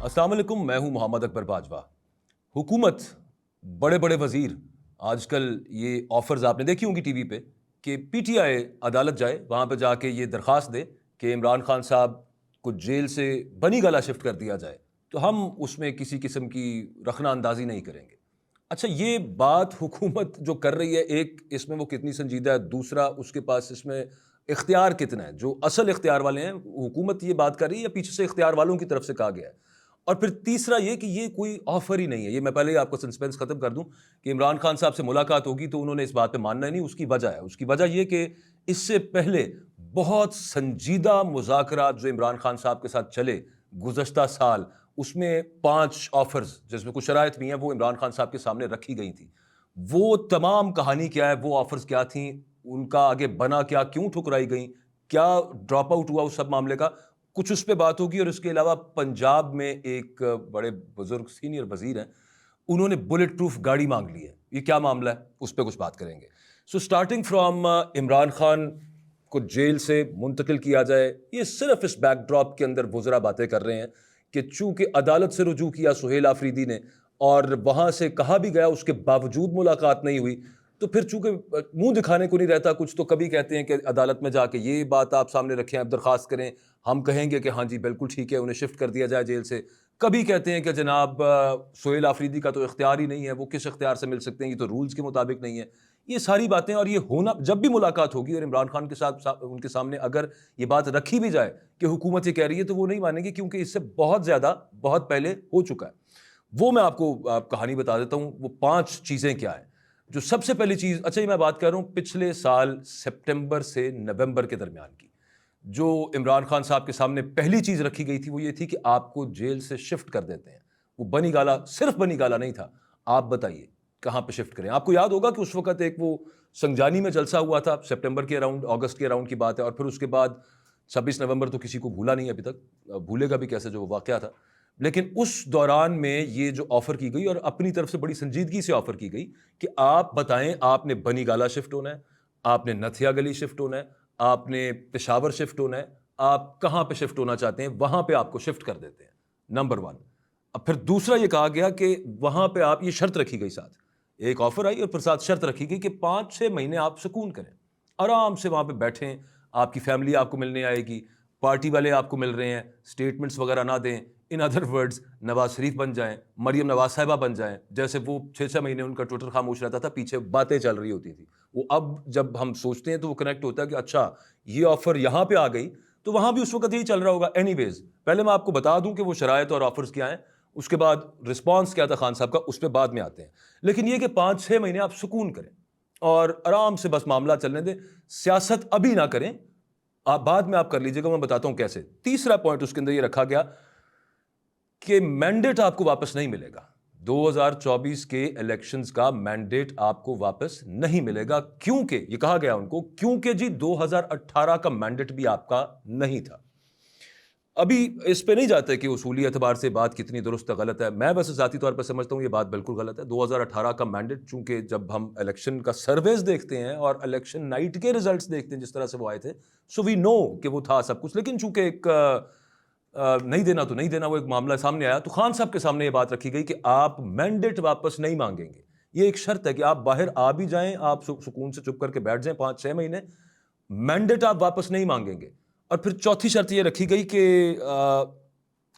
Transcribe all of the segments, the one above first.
अस्सलाम वालेकुम, मैं हूं मोहम्मद अकबर बाजवा। हुकूमत, बड़े बड़े वजीर, आजकल ये ऑफर्स आपने देखी होंगी टीवी पे कि पीटीआई अदालत जाए, वहां पे जाके ये दरख्वास्त दे कि इमरान खान साहब को जेल से बनी गला शिफ्ट कर दिया जाए, तो हम उसमें किसी किस्म की रखना अंदाजी नहीं करेंगे। अच्छा, ये बात हुकूमत जो कर रही है, एक इसमें वो कितनी संजीदा है, दूसरा उसके पास इसमें इख्तियार कितना है, जो असल इख्तियार वाले हैं हुकूमत ये बात कर रही है या पीछे से इख्तियार वालों की तरफ से कहा गया है। और फिर तीसरा ये कि ये कोई ऑफर ही नहीं है। ये मैं पहले ही आपको सस्पेंस खत्म कर दूं कि इमरान खान साहब से मुलाकात होगी तो उन्होंने इस बात पे मानना ही नहीं। उसकी वजह है, उसकी वजह ये कि इससे पहले बहुत संजीदा मुज़ाकरात जो इमरान खान साहब के साथ चले गुज़श्ता साल, उसमें 5 ऑफर्स जिसमें कुछ शराइत भी हैं वो इमरान खान साहब के सामने रखी गई थी। वो तमाम कहानी क्या है, वो ऑफर्स क्या थी, उनका आगे बना क्या, क्यों ठुकराई गई, क्या ड्रॉप आउट हुआ उस सब मामले का, कुछ उस पर बात होगी। और इसके अलावा पंजाब में एक बड़े बुजुर्ग सीनियर वजीर हैं, उन्होंने बुलेट प्रूफ गाड़ी मांग ली है। ये क्या मामला है, उस पर कुछ बात करेंगे। So starting from Imran Khan को जेल से मुंतकिल किया जाए, ये सिर्फ इस बैकड्रॉप के अंदर वज़रा बातें कर रहे हैं कि चूंकि अदालत से रुजू किया सुहेल आफरीदी ने और वहां से कहा भी गया, उसके बावजूद मुलाकात नहीं हुई, तो फिर चूंकि मुंह दिखाने को नहीं रहता कुछ, तो कभी कहते हैं कि अदालत में जाके ये बात आप सामने रखें, आप दरख्वास्त करें, हम कहेंगे कि हाँ जी बिल्कुल ठीक है, उन्हें शिफ्ट कर दिया जाए जेल से। कभी कहते हैं कि जनाब सुहेल आफरीदी का तो इख्तियार ही नहीं है, वो किस इख्तियार से मिल सकते हैं, ये तो रूल्स के मुताबिक नहीं है। ये सारी बातें, और ये होना, जब भी मुलाकात होगी और इमरान खान के साथ उनके सामने अगर ये बात रखी भी जाए कि हुकूमत ये कह रही है, तो वो नहीं मानेंगे, क्योंकि इससे बहुत ज़्यादा बहुत पहले हो चुका है। वो मैं आपको कहानी बता देता हूँ। वो 5 चीज़ें क्या है। जो सबसे पहली चीज़, अच्छा ये मैं बात कर रहा हूँ पिछले साल सितंबर से नवंबर के दरमियान की, जो इमरान खान साहब के सामने पहली चीज़ रखी गई थी वो ये थी कि आपको जेल से शिफ्ट कर देते हैं। वो बनी गाला, सिर्फ बनी गाला नहीं था। आप बताइए कहाँ पे शिफ्ट करें। आपको याद होगा कि उस वक्त एक वो संजानी में जलसा हुआ था, सितंबर के अराउंड, अगस्त के अराउंड की बात है। और फिर उसके बाद 26 नवंबर तो किसी को भूला नहीं अभी तक, भूलेगा भी कैसे जो वाक़या था। लेकिन उस दौरान में ये जो ऑफ़र की गई, और अपनी तरफ से बड़ी संजीदगी से ऑफ़र की गई कि आप बताएं, आपने बनी गाला शिफ्ट होना है, आपने नथिया गली शिफ्ट होना है, आपने पेशावर शिफ्ट होना है, आप कहाँ पे शिफ्ट होना चाहते हैं, वहाँ पे आपको शिफ्ट कर देते हैं, नंबर 1। अब फिर दूसरा ये कहा गया कि वहाँ पे आप, ये शर्त रखी गई साथ, एक ऑफ़र आई और फिर साथ शर्त रखी गई कि 5-6 महीने आप सुकून करें, आराम से वहाँ पे बैठें, आपकी फैमिली आपको मिलने आएगी, पार्टी वाले आपको मिल रहे हैं, स्टेटमेंट्स वगैरह ना दें। In other words, Nawaz Sharif बन जाएं, मरियम नवाज साहिबा बन जाएं, जैसे वो 6-6 महीने उनका ट्विटर खामोश रहता था, पीछे बातें चल रही होती थी। वो अब जब हम सोचते हैं तो वो कनेक्ट होता है कि अच्छा ये ऑफर यहाँ पे आ गई, तो वहाँ भी उस वक्त यही चल रहा होगा। एनीवेज, पहले मैं आपको बता दूं कि वो शराइत और ऑफर्स क्या हैं, उसके बाद रिस्पॉन्स क्या था खान साहब का, उस पर बाद में आते हैं। लेकिन ये कि 5-6 महीने आप सुकून करें और आराम से बस मामला चलने दें, सियासत अभी ना करें, आप बाद में आप कर लीजिएगा, मैं बताता हूं कैसे। तीसरा पॉइंट उसके अंदर ये रखा गया कि मैंडेट आपको वापस नहीं मिलेगा। 2024 के इलेक्शंस का मैंडेट आपको वापस नहीं मिलेगा, क्योंकि ये कहा गया उनको, क्योंकि जी 2018 का मैंडेट भी आपका नहीं था। अभी इस पे नहीं जाते कि उसूली एतबार से बात कितनी दुरुस्त गलत है, मैं बस ज़ाती तौर पर समझता हूँ ये बात बिल्कुल गलत है। 2018 का मैंडेट, चूंकि जब हम इलेक्शन का सर्वेज देखते हैं और इलेक्शन नाइट के रिजल्ट्स देखते हैं जिस तरह से वो आए थे, सो वी नो कि वो था सब कुछ। लेकिन चूंकि एक नहीं देना तो नहीं देना, वो एक मामला सामने आया, तो खान साहब के सामने ये बात रखी गई कि आप मैंडेट वापस नहीं मांगेंगे। ये एक शर्त है कि आप बाहर आ भी जाएं, आप सुकून से चुप करके बैठ जाएं 5-6 महीने, मैंडेट आप वापस नहीं मांगेंगे। और फिर चौथी शर्त ये रखी गई कि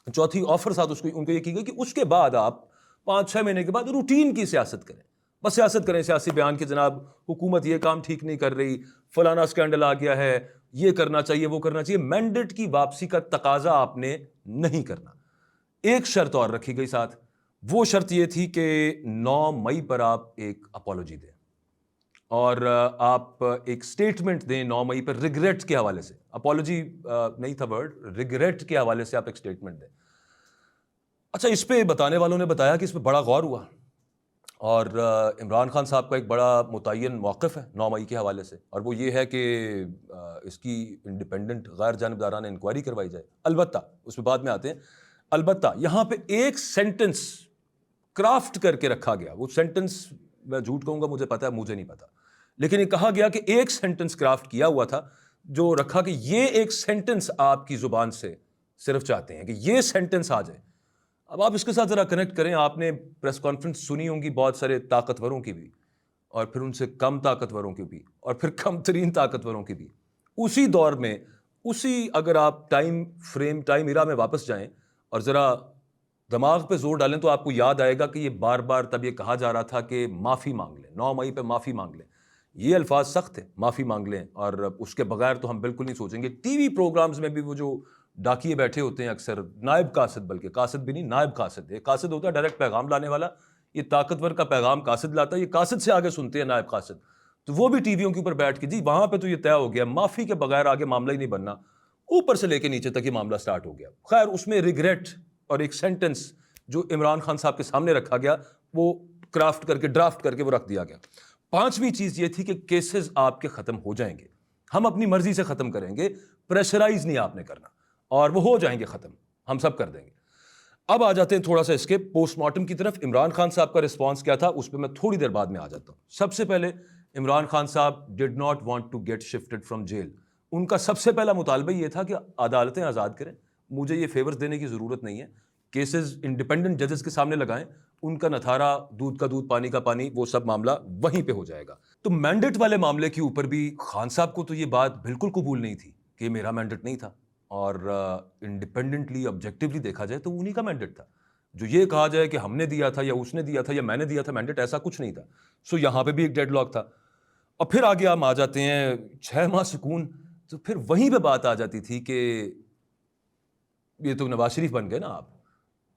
चौथी ऑफर साथ उसको उनको ये की गई कि उसके बाद आप 5-6 महीने के बाद रूटीन की सियासत करें। बस सियासत करें, सियासी बयान के जनाब हुकूमत ये काम ठीक नहीं कर रही, फलाना स्कैंडल आ गया है, ये करना चाहिए, वो करना चाहिए। मैंडेट की वापसी का तकाजा आपने नहीं करना। एक शर्त और रखी गई साथ, वो शर्त ये थी कि 9 मई पर आप एक अपॉलॉजी दें और आप एक स्टेटमेंट दें 9 मई पर, रिग्रेट के हवाले से। अपॉलॉजी नहीं था वर्ड, रिग्रेट के हवाले से आप एक स्टेटमेंट दें। अच्छा, इस पे बताने वालों ने बताया कि इस पर बड़ा गौर हुआ और इमरान खान साहब का एक बड़ा मुतय्यन मौक़िफ़ है 9 मई के हवाले से, और वो ये है कि इसकी इंडिपेंडेंट गैर जानिबदाराना इंक्वायरी करवाई जाए। अलबत्ता उस पर बाद में आते हैं। अलबत्ता यहाँ पे एक सेंटेंस क्राफ्ट करके रखा गया, वो सेंटेंस मैं झूठ कहूँगा, मुझे पता है, मुझे नहीं पता, लेकिन ये कहा गया कि एक सेंटेंस क्राफ्ट किया हुआ था जो रखा कि ये एक सेंटेंस आपकी ज़ुबान से सिर्फ चाहते हैं कि ये सेंटेंस आ जाए। अब आप इसके साथ ज़रा कनेक्ट करें, आपने प्रेस कॉन्फ्रेंस सुनी होंगी बहुत सारे ताकतवरों की भी, और फिर उनसे कम ताकतवरों की भी, और फिर कम तरीन ताकतवरों की भी। उसी दौर में, उसी अगर आप टाइम फ्रेम, टाइम इरा में वापस जाएं और ज़रा दिमाग पे जोर डालें तो आपको याद आएगा कि ये बार बार तब ये कहा जा रहा था कि माफ़ी मांग लें, 9 मई पे माफ़ी मांग लें। ये अल्फाज सख्त है, माफ़ी मांग लें, और उसके बगैर तो हम बिल्कुल नहीं सोचेंगे। टीवी प्रोग्राम्स में भी वो जो डाकिए बैठे होते हैं अक्सर, नायब कासिद, बल्कि कासिद भी नहीं, नायब कासिद। एक कासिद होता है डायरेक्ट पैगाम लाने वाला, ये ताकतवर का पैगाम कासिद लाता है, ये कासिद से आगे सुनते हैं नायब कासिद। तो वो भी टीवियों के ऊपर बैठ के, जी वहां पे तो ये तय हो गया, माफ़ी के बगैर आगे मामला ही नहीं बनना, ऊपर से लेके नीचे तक ये मामला स्टार्ट हो गया। खैर, उसमें रिग्रेट और एक सेंटेंस जो इमरान खान साहब के सामने रखा गया, वो क्राफ्ट करके, ड्राफ्ट करके वो रख दिया गया। पांचवी चीज ये थी कि केसेस आपके खत्म हो जाएंगे, हम अपनी मर्जी से खत्म करेंगे, प्रेशराइज नहीं आपने करना, और वो हो जाएंगे खत्म, हम सब कर देंगे। अब आ जाते हैं थोड़ा सा इसके पोस्टमार्टम की तरफ। इमरान खान साहब का रिस्पॉन्स क्या था उस पर मैं थोड़ी देर बाद में आ जाता हूं। सबसे पहले, इमरान खान साहब did not want to get shifted from jail. उनका सबसे पहला मुतालबा ये था कि अदालतें आज़ाद करें, मुझे ये फेवर्स देने की ज़रूरत नहीं है, केसेस इंडिपेंडेंट जजेस के सामने लगाएं, उनका नथारा, दूध का दूध पानी का पानी, वो सब मामला वहीं पे हो जाएगा। तो मैंडेट वाले मामले के ऊपर भी खान साहब को तो ये बात बिल्कुल कबूल नहीं थी कि मेरा मैंडेट नहीं था, और इंडिपेंडेंटली ऑब्जेक्टिवली देखा जाए तो उन्हीं का मैंडेट था। जो ये कहा जाए कि हमने दिया था या उसने दिया था या मैंने दिया था मैंडेट, ऐसा कुछ नहीं था। सो यहाँ पे भी एक डेडलॉक था। और फिर आगे हम आ जाते हैं 6 माह सुकून। तो फिर वहीं पे बात आ जाती थी कि ये तो नवाज शरीफ बन गए ना आप,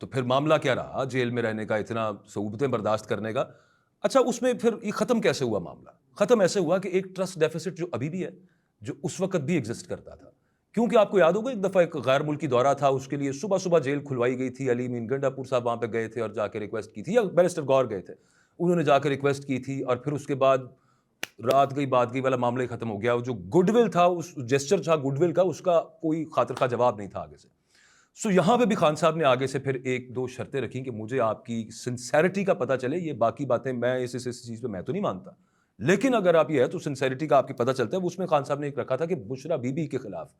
तो फिर मामला क्या रहा जेल में रहने का, इतना सऊबतें बर्दाश्त करने का। अच्छा, उसमें फिर ये ख़त्म कैसे हुआ मामला? ख़त्म ऐसे हुआ कि एक ट्रस्ट डेफिसिट जो अभी भी है, जो उस वक्त भी एग्जिस्ट करता था, क्योंकि आपको याद होगा एक दफ़ा एक गैर मुल्की दौरा था, उसके लिए सुबह सुबह जेल खुलवाई गई थी। अली मीन गंडापुर साहब वहाँ पे गए थे और जाकर रिक्वेस्ट की थी, या बैरिस्टर गौर गए थे, उन्होंने जाकर रिक्वेस्ट की थी, और फिर उसके बाद रात गई बात गई वाला मामला ही खत्म हो गया। जो गुडविल था, उस जेस्चर था गुडविल का, उसका कोई खातिर खा जवाब नहीं था आगे से। सो यहाँ पे भी खान साहब ने आगे से फिर एक दो शर्तें रखी कि मुझे आपकी सिंसेरिटी का पता चले। ये बाकी बातें मैं इस चीज़ पे मैं तो नहीं मानता, लेकिन अगर आप ये है तो सिंसेरिटी का आपकी पता चलता है। उसमें खान साहब ने एक रखा था कि बुशरा बीबी के खिलाफ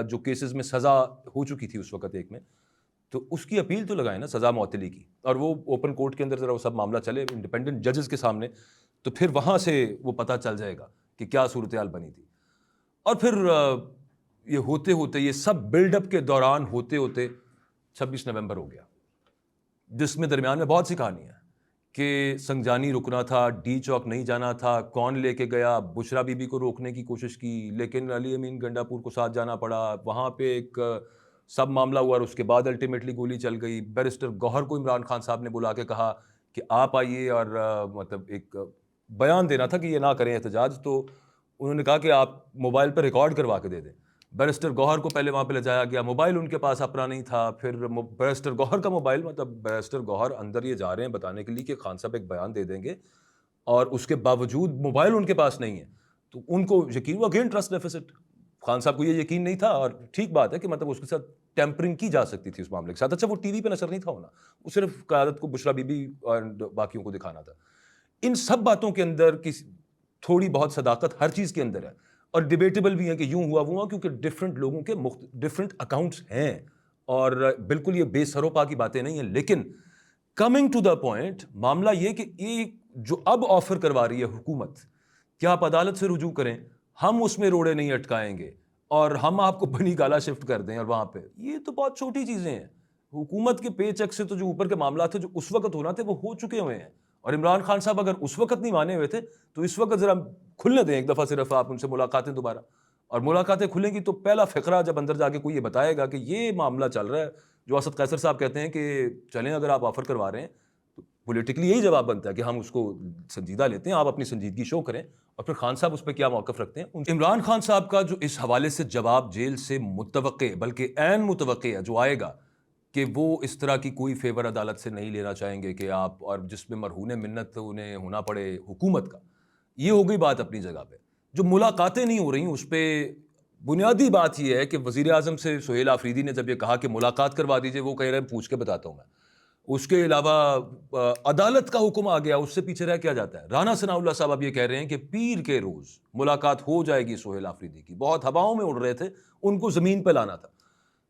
जो केसेस में सज़ा हो चुकी थी उस वक्त एक में, तो उसकी अपील तो लगाए ना, सज़ा मौतली की, और वो ओपन कोर्ट के अंदर ज़रा वो सब मामला चले इंडिपेंडेंट जजेस के सामने, तो फिर वहाँ से वो पता चल जाएगा कि क्या सूरत हाल बनी थी। और फिर ये होते होते, ये सब बिल्डअप के दौरान होते होते 26 नवंबर हो गया, जिसमें दरमियान में बहुत सी कहानी है कि संगजानी रुकना था, डी चौक नहीं जाना था, कौन लेके गया, बुशरा बीबी को रोकने की कोशिश की, लेकिन अली अमीन गंडापुर को साथ जाना पड़ा, वहाँ पे एक सब मामला हुआ, और उसके बाद अल्टीमेटली गोली चल गई। बैरिस्टर गौहर को इमरान खान साहब ने बुला के कहा कि आप आइए, और मतलब एक बयान देना था कि ये ना करें एहतजाज, तो उन्होंने कहा कि आप मोबाइल पर रिकॉर्ड करवा के दे दें। बैरिस्टर गौहर को पहले वहाँ पे ले जाया गया, मोबाइल उनके पास अपना नहीं था, फिर बैरिस्टर गौहर का मोबाइल, मतलब बैरिस्टर गौहर अंदर ये जा रहे हैं बताने के लिए कि खान साहब एक बयान दे देंगे, और उसके बावजूद मोबाइल उनके पास नहीं है। तो उनको यकीन हुआ, अगेन ट्रस्ट डेफिसिट, खान साहब को ये यकीन नहीं था, और ठीक बात है कि मतलब उसके साथ टेम्परिंग की जा सकती थी उस मामले के साथ। अच्छा, वो टीवी पे नजर नहीं था होना, वो सिर्फ क़यादत को, बुशरा बीबी और बाकियों को दिखाना था। इन सब बातों के अंदर किसी थोड़ी बहुत सदाकत हर चीज़ के अंदर है, और डिबेटेबल भी है कि यूं हुआ वो हुआ, क्योंकि डिफरेंट लोगों के डिफरेंट अकाउंट्स हैं, और बिल्कुल ये बेसरोपा की बातें नहीं हैं। लेकिन कमिंग टू द पॉइंट, मामला ये कि ये जो अब ऑफर करवा रही है हुकूमत कि आप अदालत से रुजू करें, हम उसमें रोड़े नहीं अटकाएंगे, और हम आपको बनी गाला शिफ्ट कर दें, और वहां पे ये तो बहुत छोटी चीजें हैं। हुकूमत के पे चेक से तो जो ऊपर के मामला थे जो उस वक्त होना थे वो हो चुके हुए हैं, और इमरान खान साहब अगर उस वक्त नहीं माने हुए थे तो इस वक्त जरा खुलने दें एक दफा, सिर्फ आप उनसे मुलाकातें दोबारा, और मुलाकातें खुलेंगी तो पहला फिक्रा जब अंदर जाके कोई ये बताएगा कि ये मामला चल रहा है, जो असद कैसर साहब कहते हैं कि चलें अगर आप ऑफर करवा रहे हैं, तो पॉलिटिकली यही जवाब बनता है कि हम उसको संजीदा लेते हैं, आप अपनी संजीदगी शो करें। और फिर खान साहब उस पर क्या मौकफ रखते हैं। इमरान खान साहब का जो इस हवाले से जवाब जेल से मुतवक्के, बल्कि ऐन मुतवक्के है जो आएगा, कि वो इस तरह की कोई फेवर अदालत से नहीं लेना चाहेंगे कि आप, और जिसमें मरहून मिन्नत उन्हें होना पड़े हुकूमत का। ये हो गई बात अपनी जगह पे। जो मुलाकातें नहीं हो रही उस पर बुनियादी बात यह है कि वज़ीर आज़म से सुहेल आफरीदी ने जब ये कहा कि मुलाकात करवा दीजिए, वो कह रहे हैं पूछ के बताता हूँ मैं। उसके अलावा अदालत का हुक्म आ गया, उससे पीछे रह क्या जाता है। राना सनाउल्लाह साहब अब ये कह रहे हैं कि पीर के रोज मुलाकात हो जाएगी सुहेल आफरीदी की, बहुत हवाओं में उड़ रहे थे, उनको जमीन पर लाना था।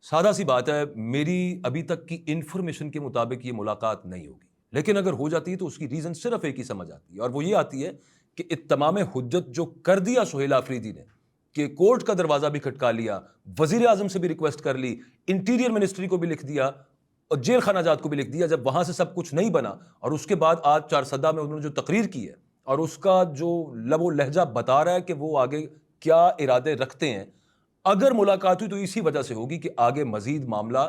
सादा सी बात है, मेरी अभी तक की इंफॉर्मेशन के मुताबिक ये मुलाकात नहीं होगी, लेकिन अगर हो जाती है तो उसकी रीज़न सिर्फ एक ही समझ आती है, और वो ये आती है कि इत्तमाम हुज्जत जो कर दिया सुहेल आफरीदी ने, कि कोर्ट का दरवाज़ा भी खटका लिया, वज़ीर आज़म से भी रिक्वेस्ट कर ली, इंटीरियर मिनिस्ट्री को भी लिख दिया और जेल खानाजात को भी लिख दिया, जब वहाँ से सब कुछ नहीं बना और उसके बाद आज चारसदा में उन्होंने जो तकरीर की है और उसका जो लबो लहजा बता रहा है कि वो आगे क्या इरादे रखते हैं, अगर मुलाकात हुई तो इसी वजह से होगी कि आगे मजीद मामला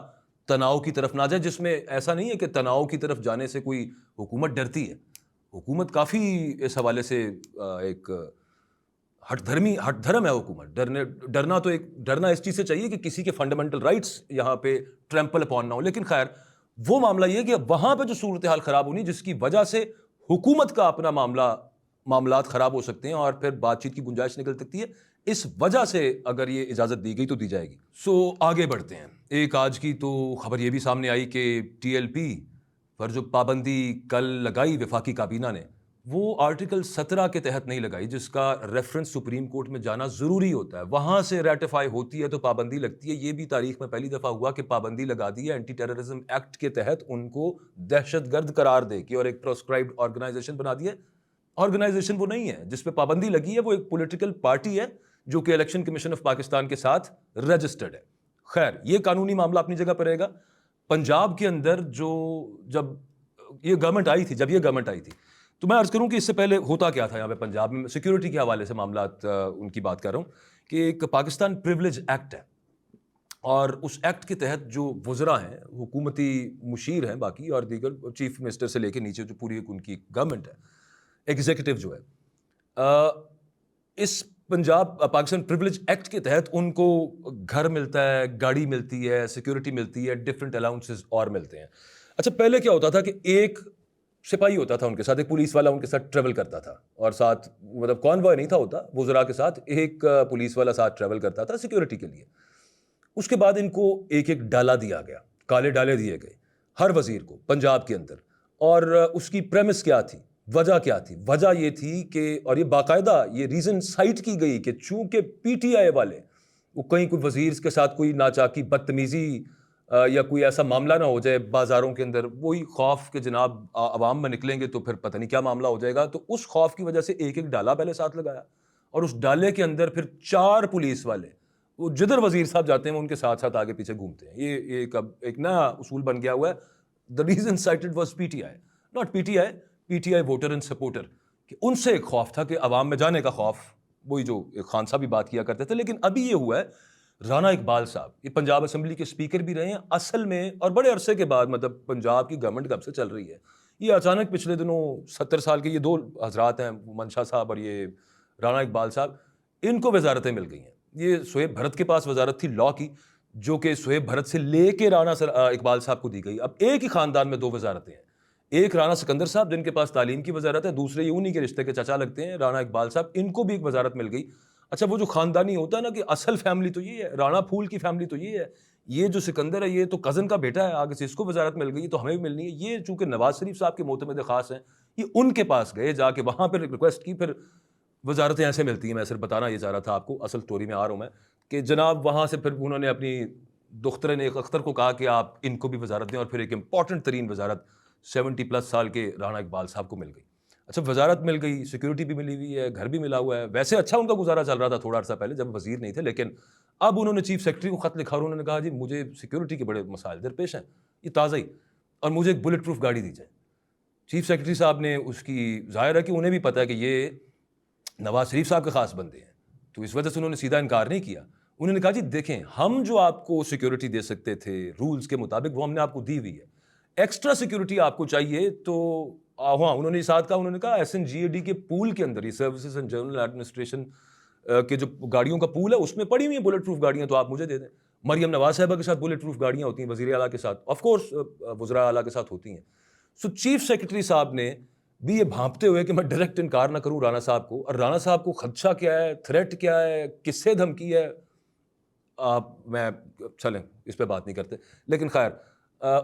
तनाव की तरफ ना जाए, जिसमें ऐसा नहीं है कि तनाव की तरफ जाने से कोई हुकूमत डरती है। हुकूमत काफ़ी इस हवाले से एक हठधर्म है हुकूमत। डरना तो एक डरना इस चीज़ से चाहिए कि किसी के फंडामेंटल राइट्स यहाँ पे ट्रैम्पल अपॉन ना हो, लेकिन खैर वो मामला ये कि वहाँ पे जो सूरत हाल ख़राब होनी जिसकी वजह से हुकूमत का अपना मामलात ख़राब हो सकते हैं और फिर बातचीत की गुंजाइश निकल सकती है, इस वजह से अगर ये इजाज़त दी गई तो दी जाएगी। आगे बढ़ते हैं। एक आज की तो खबर ये भी सामने आई कि TLP पर जो पाबंदी कल लगाई वफाकी काबीना ने, वो आर्टिकल 17 के तहत नहीं लगाई, जिसका रेफरेंस सुप्रीम कोर्ट में जाना ज़रूरी होता है। वहाँ से रेटिफाई होती है तो पाबंदी लगती है। ये भी तारीख में पहली दफ़ा हुआ कि पाबंदी लगा दी है एंटी टेररिज्म एक्ट के तहत, उनको दहशतगर्द करार दे के और एक प्रोस्क्राइब्ड ऑर्गेनाइजेशन बना दिया। ऑर्गेनाइजेशन वो नहीं है जिस पे पाबंदी लगी है, वो एक पॉलिटिकल पार्टी है जो कि इलेक्शन कमीशन ऑफ पाकिस्तान के साथ रजिस्टर्ड है। खैर, ये कानूनी मामला अपनी जगह पर रहेगा। पंजाब के अंदर जब ये गवर्नमेंट आई थी, तो मैं अर्ज करूं कि इससे पहले होता क्या था यहाँ पे पंजाब में। सिक्योरिटी के हवाले से मामला उनकी बात कर रहा हूँ कि एक पाकिस्तान प्रिविलेज एक्ट है और उस एक्ट के तहत जो वज़रा हैं, हुकूमती मुशीर हैं बाकी और दीगर चीफ मिनिस्टर से लेके नीचे जो पूरी उनकी गवर्नमेंट है, एग्जीक्यूटिव जो है, इस पाकिस्तान प्रिविलेज एक्ट के तहत उनको घर मिलता है, गाड़ी मिलती है, सिक्योरिटी मिलती है, डिफरेंट अलाउंसेस और मिलते हैं। अच्छा, पहले क्या होता था कि एक सिपाही होता था उनके साथ, एक पुलिस वाला उनके साथ ट्रेवल करता था और साथ मतलब कॉन्वॉय नहीं था होता, वज़रा के साथ एक पुलिस वाला साथ ट्रेवल करता था सिक्योरिटी के लिए। उसके बाद इनको एक एक डाला दिया गया, काले डाले दिए गए हर वजीर को पंजाब के अंदर। और उसकी प्रेमिस क्या थी, वजह क्या थी? वजह ये थी कि, और ये बाकायदा ये रीज़न साइट की गई कि चूंकि PTI वाले वो कहीं कोई वजीर के साथ कोई नाचाकी बदतमीजी या कोई ऐसा मामला ना हो जाए बाजारों के अंदर, वही खौफ के जनाब आवाम में निकलेंगे तो फिर पता नहीं क्या मामला हो जाएगा। तो उस खौफ की वजह से एक एक डाला पहले साथ लगाया और उस डाले के अंदर फिर 4 पुलिस वाले, वो जिधर वजीर साहब जाते हैं वो उनके साथ साथ आगे पीछे घूमते हैं। ये एक नया उसूल बन गया हुआ है। The reason cited was PTI, not PTI voter and supporter, कि उनसे एक खौफ था कि अवाम में जाने का खौफ, वही जो खान साहब भी बात किया करते थे। लेकिन अभी ये हुआ है, राना इकबाल साहब ये पंजाब असेंबली के स्पीकर भी रहे हैं असल में, और बड़े अरसे के बाद, मतलब पंजाब की गवर्नमेंट कब से चल रही है, ये अचानक पिछले दिनों 70 साल के ये 2 हजरात हैं, मंशा साहब और ये राना इकबाल साहब, इनको वजारतें मिल गई हैं। ये शोएब भरत के पास वजारत थी लॉ की, जो कि शोएब भरत से लेके राना इकबाल साहब को दी गई। अब एक ही खानदान में 2 वजारतें हैं, एक राना सिकंदर साहब जिनके पास तालीम की वजारत है, दूसरे ये उन्हीं के रिश्ते के चाचा लगते हैं राना इकबाल साहब, इनको भी एक वजारत मिल गई। अच्छा, वो जो खानदानी होता है ना कि असल फैमिली तो ये है, राणा फूल की फैमिली तो ये है, ये जो सिकंदर है ये तो कज़न का बेटा है, आगे से इसको वजारत मिल गई तो हमें भी मिलनी है। ये चूंकि नवाज शरीफ साहब के मोतमद ख़ास हैं, ये उनके पास गए, जाके वहाँ पर रिक्वेस्ट की, फिर वजारतें ऐसे मिलती हैं। मैं सिर्फ बताना ये चाह रहा था आपको, असल स्टोरी में आ रहा हूँ मैं, कि जनाब वहाँ से फिर उन्होंने अपनी दुख्तर ने अख्तर को कहा कि आप इनको भी वजारत दें, और फिर एक इंपॉर्टेंट तरीन वजारत 70+ साल के राणा इकबाल साहब को मिल गई। अच्छा, वजारत मिल गई, सिक्योरिटी भी मिली हुई है, घर भी मिला हुआ है, वैसे अच्छा उनका गुजारा चल रहा था थोड़ा अर्सा पहले जब वजीर नहीं थे, लेकिन अब उन्होंने चीफ सेक्रेटरी को खत लिखा और उन्होंने कहा जी मुझे सिक्योरिटी के बड़े मसाइल दरपेश हैं, ये ताज़ा ही, और मुझे एक बुलेट प्रूफ गाड़ी दी जाए। चीफ सेक्रेटरी साहब ने उसकी, जाहिर है कि उन्हें भी पता है कि ये नवाज शरीफ साहब के खास बंदे हैं, तो इस वजह से उन्होंने सीधा इनकार नहीं किया। उन्होंने कहा जी देखें, हम जो आपको सिक्योरिटी दे सकते थे रूल्स के मुताबिक वो हमने आपको दी हुई है, एक्स्ट्रा सिक्योरिटी आपको चाहिए तो हाँ, उन्होंने साथ कहा, उन्होंने कहा SNGAD के पूल के अंदर, ये सर्विसेज एंड जनरल एडमिनिस्ट्रेशन के जो गाड़ियों का पूल है उसमें पड़ी हुई है बुलेट प्रूफ गाड़ियाँ, तो आप मुझे दे दें। मरियम नवाज साहबा के साथ बुलेट प्रूफ गाड़ियाँ होती हैं, वज़ीर आला के साथ, ऑफकोर्स वज़रा आला के साथ होती हैं। सो चीफ सेक्रेटरी साहब ने भी ये भांपते हुए कि मैं डायरेक्ट इनकार ना करूं राना साहब को, और राना साहब को खदशा क्या है, थ्रेट क्या है, किससे धमकी है, मैं चलें इस पे बात नहीं करते। लेकिन खैर,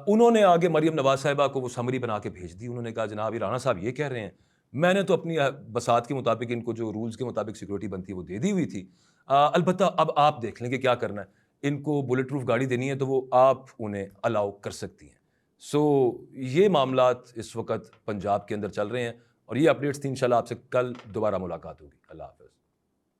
उन्होंने आगे मरियम नवाज साहिबा को वो समरी बना के भेज दी। उन्होंने कहा जनाब ये राना साहब ये कह रहे हैं, मैंने तो अपनी बसात के मुताबिक इनको जो रूल्स के मुताबिक सिक्योरिटी बनती है वो दे दी हुई थी, अलबत्ता अब आप देख लेंगे क्या करना है। इनको बुलेट प्रूफ गाड़ी देनी है तो वो आप उन्हें अलाउ कर सकती हैं। सो ये मामलात इस वक्त पंजाब के अंदर चल रहे हैं और ये अपडेट्स थी। इंशाल्लाह आपसे कल दोबारा मुलाकात होगी। अल्लाह हाफ़िज़।